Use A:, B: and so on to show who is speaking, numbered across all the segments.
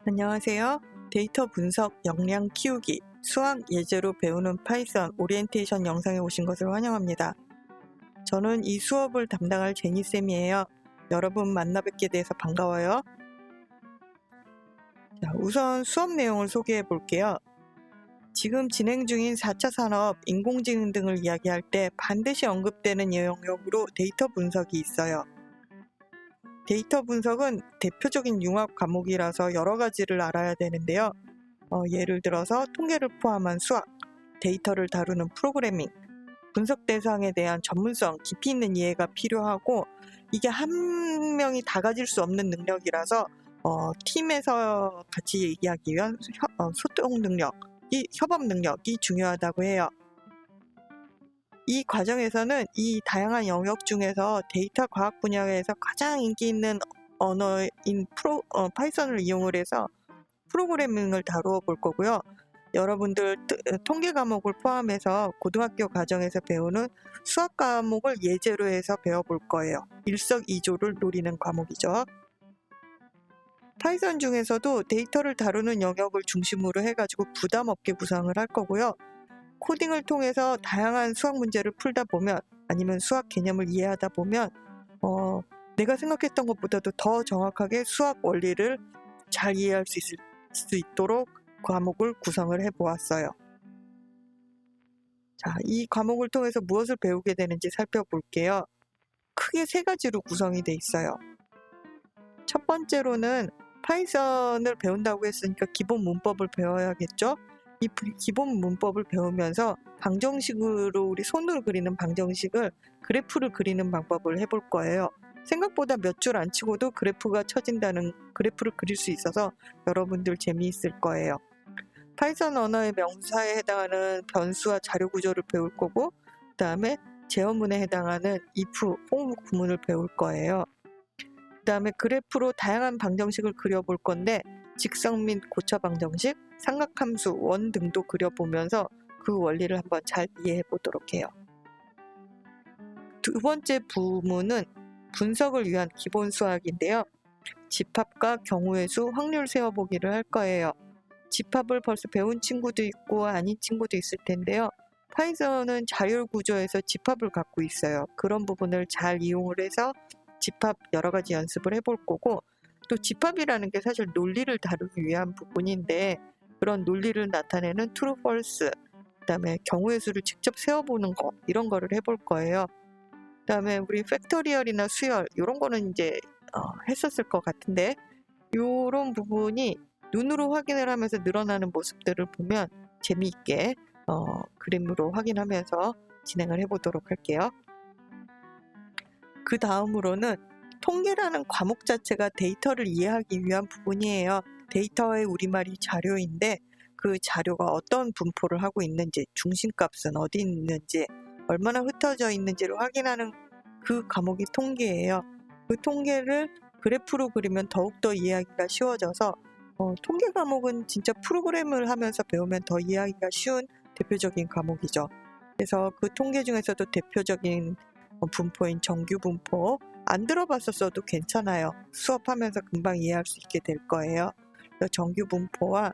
A: 안녕하세요. 데이터 분석, 역량 키우기, 수학 예제로 배우는 파이썬 오리엔테이션 영상에 오신 것을 환영합니다. 저는 이 수업을 담당할 제니쌤이에요. 여러분 만나 뵙게 돼서 반가워요. 자, 우선 수업 내용을 소개해 볼게요. 지금 진행 중인 4차 산업, 인공지능 등을 이야기할 때 반드시 언급되는 영역으로 데이터 분석이 있어요. 데이터 분석은 대표적인 융합 과목이라서 여러 가지를 알아야 되는데요. 예를 들어서 통계를 포함한 수학, 데이터를 다루는 프로그래밍, 분석 대상에 대한 전문성, 깊이 있는 이해가 필요하고, 이게 한 명이 다 가질 수 없는 능력이라서 팀에서 같이 얘기하기 위한 소통 능력이, 협업 능력이 중요하다고 해요. 이 과정에서는 이 다양한 영역 중에서 데이터 과학 분야에서 가장 인기 있는 언어인 파이썬을 이용을 해서 프로그래밍을 다루어 볼 거고요. 여러분들 통계 과목을 포함해서 고등학교 과정에서 배우는 수학 과목을 예제로 해서 배워볼 거예요. 일석이조를 노리는 과목이죠. 파이썬 중에서도 데이터를 다루는 영역을 중심으로 해가지고 부담 없게 구상을 할 거고요. 코딩을 통해서 다양한 수학 문제를 풀다 보면, 아니면 수학 개념을 이해하다 보면 내가 생각했던 것보다도 더 정확하게 수학 원리를 잘 이해할 수 있도록 과목을 구성을 해보았어요. 자, 이 과목을 통해서 무엇을 배우게 되는지 살펴볼게요. 크게 세 가지로 구성이 돼 있어요. 첫 번째로는 파이썬을 배운다고 했으니까 기본 문법을 배워야겠죠? 이 기본 문법을 배우면서 방정식으로, 우리 손으로 그리는 방정식을 그래프를 그리는 방법을 해볼 거예요. 생각보다 몇 줄 안 치고도 그래프가 쳐진다는, 그래프를 그릴 수 있어서 여러분들 재미있을 거예요. 파이썬 언어의 명사에 해당하는 변수와 자료 구조를 배울 거고, 그 다음에 제어문에 해당하는 if, for 구문을 배울 거예요. 그 다음에 그래프로 다양한 방정식을 그려볼 건데, 직선 및 고차 방정식, 삼각함수, 원 등도 그려보면서 그 원리를 한번 잘 이해해 보도록 해요. 두 번째 부문은 분석을 위한 기본 수학인데요. 집합과 경우의 수, 확률 세어보기를 할 거예요. 집합을 벌써 배운 친구도 있고 아닌 친구도 있을 텐데요. 파이썬은 자율 구조에서 집합을 갖고 있어요. 그런 부분을 잘 이용을 해서 집합 여러 가지 연습을 해볼 거고, 또 집합이라는 게 사실 논리를 다루기 위한 부분인데, 그런 논리를 나타내는 true, false, 그 다음에 경우의 수를 직접 세어보는 거, 이런 거를 해볼 거예요. 그 다음에 우리 팩토리얼이나 수열, 이런 거는 이제 했었을 것 같은데, 이런 부분이 눈으로 확인을 하면서 늘어나는 모습들을 보면 재미있게 그림으로 확인하면서 진행을 해보도록 할게요. 그 다음으로는 통계라는 과목 자체가 데이터를 이해하기 위한 부분이에요. 데이터의 우리말이 자료인데, 그 자료가 어떤 분포를 하고 있는지, 중심값은 어디 있는지, 얼마나 흩어져 있는지를 확인하는 그 과목이 통계예요. 그 통계를 그래프로 그리면 더욱더 이해하기가 쉬워져서 통계 과목은 진짜 프로그램을 하면서 배우면 더 이해하기가 쉬운 대표적인 과목이죠. 그래서 그 통계 중에서도 대표적인 분포인 정규 분포, 안 들어봤었어도 괜찮아요. 수업하면서 금방 이해할 수 있게 될 거예요. 정규 분포와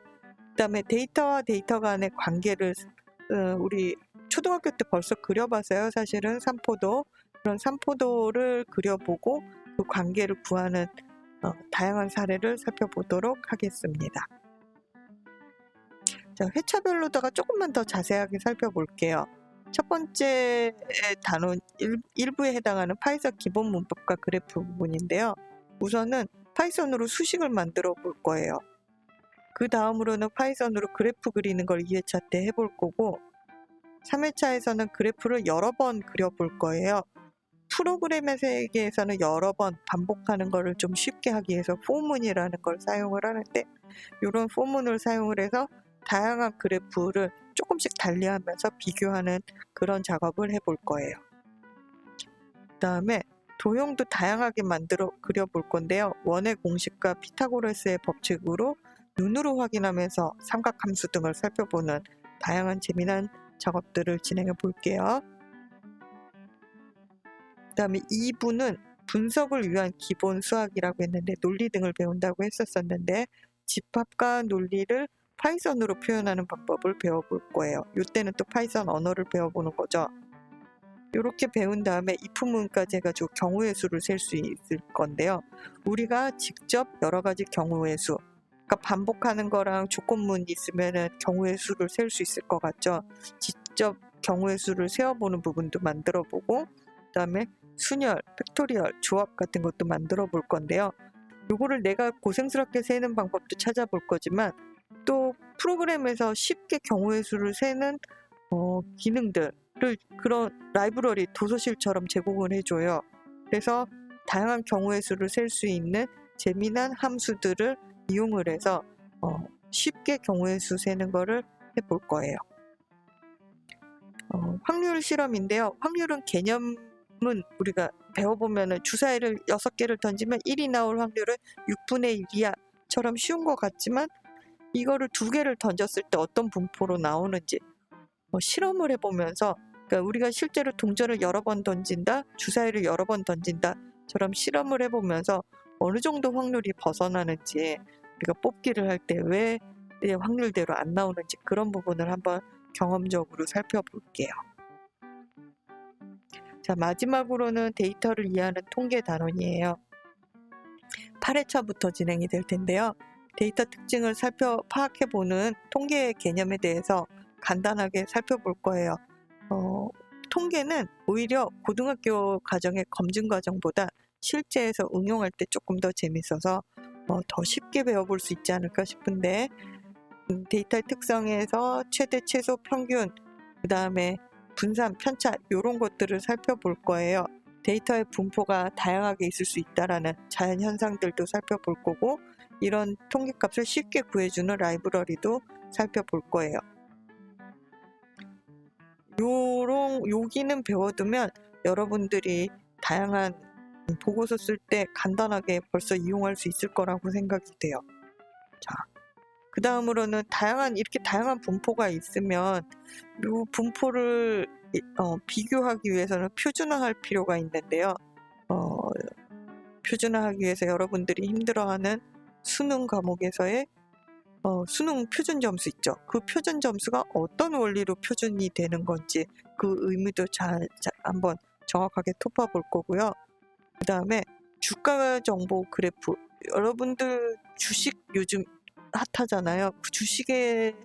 A: 그다음에 데이터와 데이터 간의 관계를 우리 초등학교 때 벌써 그려봤어요. 사실은 삼포도, 그런 삼포도를 그려보고 그 관계를 구하는 다양한 사례를 살펴보도록 하겠습니다. 자, 회차별로다가 조금만 더 자세하게 살펴볼게요. 첫 번째 단원 1부에 해당하는 파이썬 기본 문법과 그래프 부분인데요. 우선은 파이썬으로 수식을 만들어 볼 거예요. 그 다음으로는 파이썬으로 그래프 그리는 걸 2회차 때 해볼 거고, 3회차에서는 그래프를 여러 번 그려볼 거예요. 프로그램의 세계에서는 여러 번 반복하는 거를 좀 쉽게 하기 위해서 포문이라는 걸 사용을 하는데, 이런 포문을 사용을 해서 다양한 그래프를 조금씩 달리하면서 비교하는 그런 작업을 해볼 거예요. 그 다음에 도형도 다양하게 그려볼 건데요. 원의 공식과 피타고라스의 법칙으로 눈으로 확인하면서 삼각함수 등을 살펴보는 다양한 재미난 작업들을 진행해 볼게요. 그 다음에 2부는 분석을 위한 기본 수학이라고 했는데, 논리 등을 배운다고 했었는데, 집합과 논리를 파이썬으로 표현하는 방법을 배워볼 거예요. 이때는 또 파이썬 언어를 배워보는 거죠. 이렇게 배운 다음에 if문까지 해가지고 경우의 수를 셀 수 있을 건데요. 우리가 직접 여러 가지 경우의 수, 그러니까 반복하는 거랑 조건문 있으면 경우의 수를 셀 수 있을 것 같죠. 직접 경우의 수를 세어보는 부분도 만들어보고, 그 다음에 순열, 팩토리얼, 조합 같은 것도 만들어 볼 건데요. 요거를 내가 고생스럽게 세는 방법도 찾아볼 거지만, 또 프로그램에서 쉽게 경우의 수를 세는 기능들을 그런 라이브러리 도서실처럼 제공을 해줘요. 그래서 다양한 경우의 수를 셀 수 있는 재미난 함수들을 이용을 해서 쉽게 경우의 수 세는 거를 해볼 거예요. 확률 실험인데요. 확률은 개념은 우리가 배워보면 주사위를 6개를 던지면 1이 나올 확률은 6분의 1이야 처럼 쉬운 것 같지만, 이거를 2개를 던졌을 때 어떤 분포로 나오는지 실험을 해보면서, 그러니까 우리가 실제로 동전을 여러 번 던진다, 주사위를 여러 번 던진다처럼 실험을 해보면서 어느 정도 확률이 벗어나는지, 우리가 뽑기를 할 때 왜 확률대로 안 나오는지 그런 부분을 한번 경험적으로 살펴볼게요. 자, 마지막으로는 데이터를 이해하는 통계 단원이에요. 8회차부터 진행이 될 텐데요. 데이터 특징을 파악해보는 통계 개념에 대해서 간단하게 살펴볼 거예요. 통계는 오히려 고등학교 과정의 검증 과정보다 실제에서 응용할 때 조금 더 재밌어서 더 쉽게 배워볼 수 있지 않을까 싶은데, 데이터의 특성에서 최대, 최소, 평균, 그 다음에 분산, 편차 이런 것들을 살펴볼 거예요. 데이터의 분포가 다양하게 있을 수 있다라는 자연 현상들도 살펴볼 거고, 이런 통계값을 쉽게 구해주는 라이브러리도 살펴볼 거예요. 여기는 배워두면 여러분들이 다양한 보고서 쓸 때 간단하게 벌써 이용할 수 있을 거라고 생각이 돼요. 자, 그 다음으로는 이렇게 다양한 분포가 있으면 이 분포를 비교하기 위해서는 표준화할 필요가 있는데요. 표준화하기 위해서 여러분들이 힘들어하는 수능 과목에서의 수능 표준 점수 있죠. 그 표준 점수가 어떤 원리로 표준이 되는 건지 그 의미도 한번 정확하게 토파볼 거고요. 그 다음에 주가 정보 그래프, 여러분들 주식 요즘 핫하잖아요. 그 주식의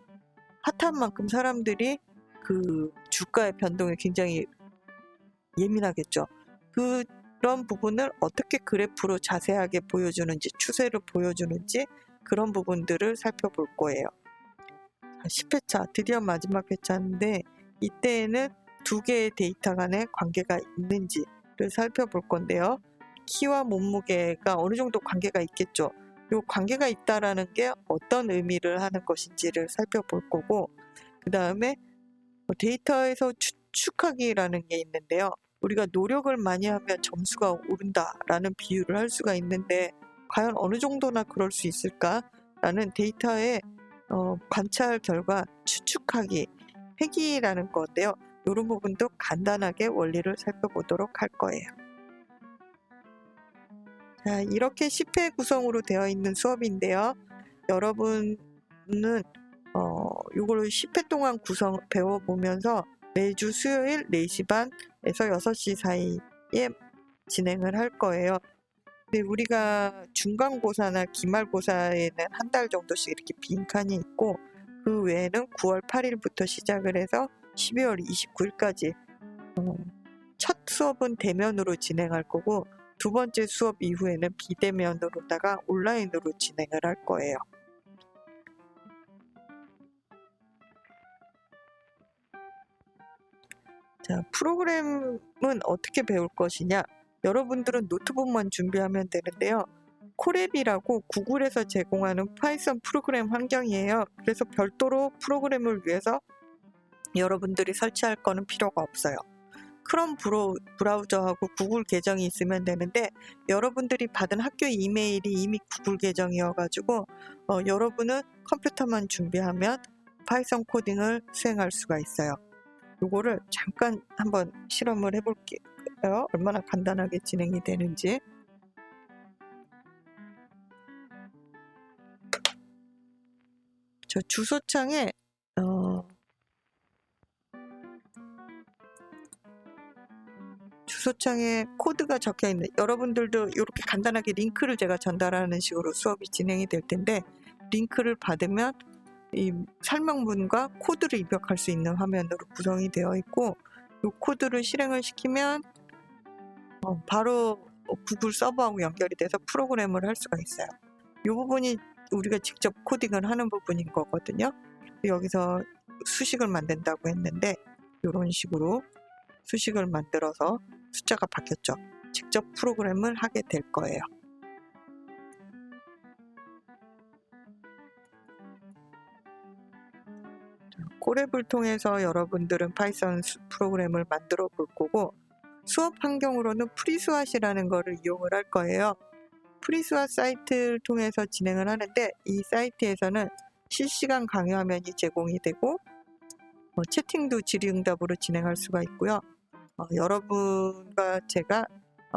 A: 핫한 만큼 사람들이 그 주가의 변동에 굉장히 예민하겠죠. 그런 부분을 어떻게 그래프로 자세하게 보여주는지, 추세를 보여주는지 그런 부분들을 살펴볼 거예요. 10회차, 드디어 마지막 회차인데 이때에는 2개의 데이터 간의 관계가 있는지를 살펴볼 건데요. 키와 몸무게가 어느 정도 관계가 있겠죠. 이 관계가 있다라는 게 어떤 의미를 하는 것인지를 살펴볼 거고, 그 다음에 데이터에서 추측하기라는 게 있는데요. 우리가 노력을 많이 하면 점수가 오른다라는 비유를 할 수가 있는데, 과연 어느 정도나 그럴 수 있을까라는 데이터의 관찰 결과 추측하기, 회귀라는 건데요. 이런 부분도 간단하게 원리를 살펴보도록 할 거예요. 자, 이렇게 10회 구성으로 되어 있는 수업인데요. 여러분은 이걸 10회 동안 배워보면서 매주 수요일 4시 반에서 6시 사이에 진행을 할 거예요. 근데 우리가 중간고사나 기말고사에는 한 달 정도씩 이렇게 빈칸이 있고, 그 외에는 9월 8일부터 시작을 해서 12월 29일까지 첫 수업은 대면으로 진행할 거고, 2번째 수업 이후에는 비대면으로다가 온라인으로 진행을 할 거예요. 자, 프로그램은 어떻게 배울 것이냐? 여러분들은 노트북만 준비하면 되는데요. 코랩이라고 구글에서 제공하는 파이썬 프로그램 환경이에요. 그래서 별도로 프로그램을 위해서 여러분들이 설치할 거는 필요가 없어요. 크롬 브라우저하고 구글 계정이 있으면 되는데, 여러분들이 받은 학교 이메일이 이미 구글 계정이어가지고 여러분은 컴퓨터만 준비하면 파이썬 코딩을 수행할 수가 있어요. 요거를 잠깐 한번 실험을 해볼게요. 얼마나 간단하게 진행이 되는지. 저 주소창에 주소창에 코드가 적혀 있는, 여러분들도 이렇게 간단하게 링크를 제가 전달하는 식으로 수업이 진행이 될 텐데, 링크를 받으면 이 설명문과 코드를 입력할 수 있는 화면으로 구성이 되어 있고, 이 코드를 실행을 시키면 바로 구글 서버하고 연결이 돼서 프로그램을 할 수가 있어요. 이 부분이 우리가 직접 코딩을 하는 부분인 거거든요. 여기서 수식을 만든다고 했는데 이런 식으로 수식을 만들어서 숫자가 바뀌었죠. 직접 프로그램을 하게 될 거예요. 콜앱을 통해서 여러분들은 파이썬 프로그램을 만들어 볼 거고, 수업 환경으로는 프리스왓이라는 거를 이용을 할 거예요. 프리스왓 사이트를 통해서 진행을 하는데, 이 사이트에서는 실시간 강의 화면이 제공이 되고 채팅도 질의응답으로 진행할 수가 있고요. 여러분과 제가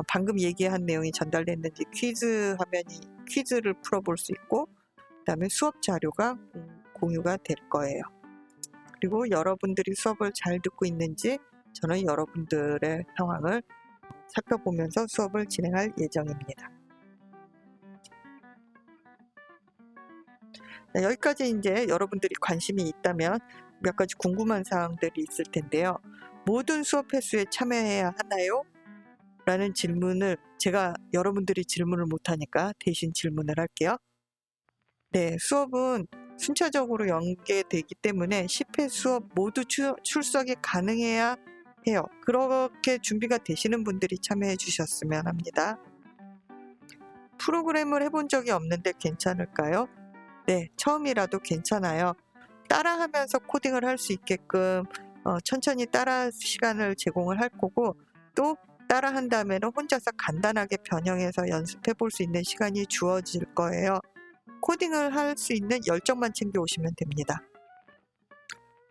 A: 방금 얘기한 내용이 전달됐는지 퀴즈 화면이 퀴즈를 풀어볼 수 있고, 그 다음에 수업 자료가 공유가 될 거예요. 그리고 여러분들이 수업을 잘 듣고 있는지 저는 여러분들의 상황을 살펴보면서 수업을 진행할 예정입니다. 여기까지 이제 여러분들이 관심이 있다면 몇 가지 궁금한 사항들이 있을 텐데요. 모든 수업 횟수에 참여해야 하나요? 라는 질문을 제가 여러분들이 질문을 못하니까 대신 질문을 할게요. 네, 수업은 순차적으로 연계되기 때문에 10회 수업 모두 출석이 가능해야 해요. 그렇게 준비가 되시는 분들이 참여해 주셨으면 합니다. 프로그램을 해본 적이 없는데 괜찮을까요? 네, 처음이라도 괜찮아요. 따라하면서 코딩을 할 수 있게끔 천천히 따라 시간을 제공을 할 거고, 또 따라한 다음에는 혼자서 간단하게 변형해서 연습해 볼 수 있는 시간이 주어질 거예요. 코딩을 할 수 있는 열정만 챙겨 오시면 됩니다.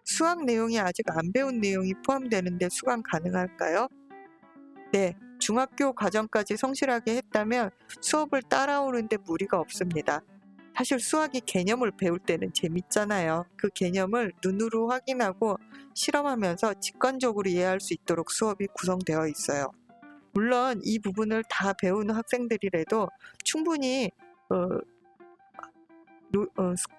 A: 수학 내용이 아직 안 배운 내용이 포함되는데 수강 가능할까요? 네, 중학교 과정까지 성실하게 했다면 수업을 따라오는데 무리가 없습니다. 사실 수학이 개념을 배울 때는 재밌잖아요. 그 개념을 눈으로 확인하고 실험하면서 직관적으로 이해할 수 있도록 수업이 구성되어 있어요. 물론 이 부분을 다 배우는 학생들이라도 충분히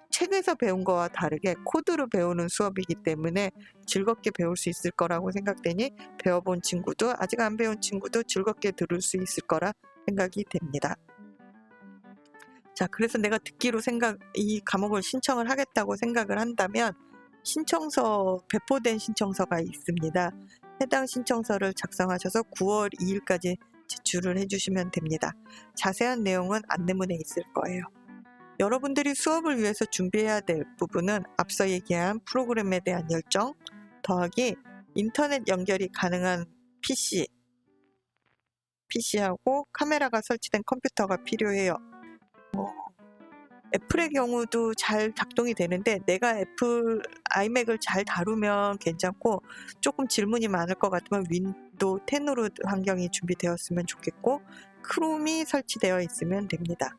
A: 책에서 배운 거와 다르게 코드로 배우는 수업이기 때문에 즐겁게 배울 수 있을 거라고 생각되니, 배워본 친구도 아직 안 배운 친구도 즐겁게 들을 수 있을 거라 생각이 됩니다. 자, 그래서 내가 듣기로 이 과목을 신청을 하겠다고 생각을 한다면 배포된 신청서가 있습니다. 해당 신청서를 작성하셔서 9월 2일까지 제출을 해주시면 됩니다. 자세한 내용은 안내문에 있을 거예요. 여러분들이 수업을 위해서 준비해야 될 부분은 앞서 얘기한 프로그램에 대한 열정 더하기 인터넷 연결이 가능한 PC하고 카메라가 설치된 컴퓨터가 필요해요. 애플의 경우도 잘 작동이 되는데 내가 아이맥을 잘 다루면 괜찮고, 조금 질문이 많을 것 같으면 윈도우 10으로 환경이 준비되었으면 좋겠고, 크롬이 설치되어 있으면 됩니다.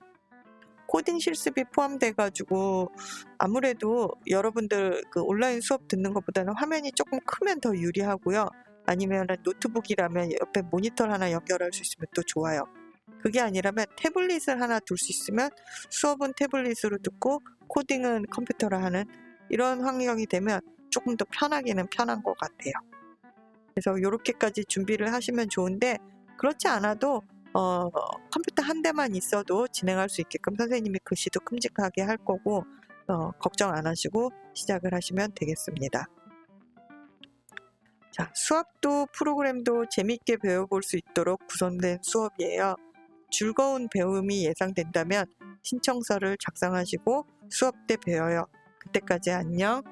A: 코딩 실습이 포함돼가지고 아무래도 여러분들 온라인 수업 듣는 것보다는 화면이 조금 크면 더 유리하고요. 아니면 노트북이라면 옆에 모니터를 하나 연결할 수 있으면 또 좋아요. 그게 아니라면 태블릿을 하나 둘 수 있으면 수업은 태블릿으로 듣고 코딩은 컴퓨터로 하는 이런 환경이 되면 조금 더 편하기는 편한 것 같아요. 그래서 이렇게까지 준비를 하시면 좋은데, 그렇지 않아도 컴퓨터 한 대만 있어도 진행할 수 있게끔 선생님이 글씨도 큼직하게 할 거고, 걱정 안 하시고 시작을 하시면 되겠습니다. 자, 수학도 프로그램도 재밌게 배워볼 수 있도록 구성된 수업이에요. 즐거운 배움이 예상된다면 신청서를 작성하시고 수업 때 배워요. 그때까지 안녕.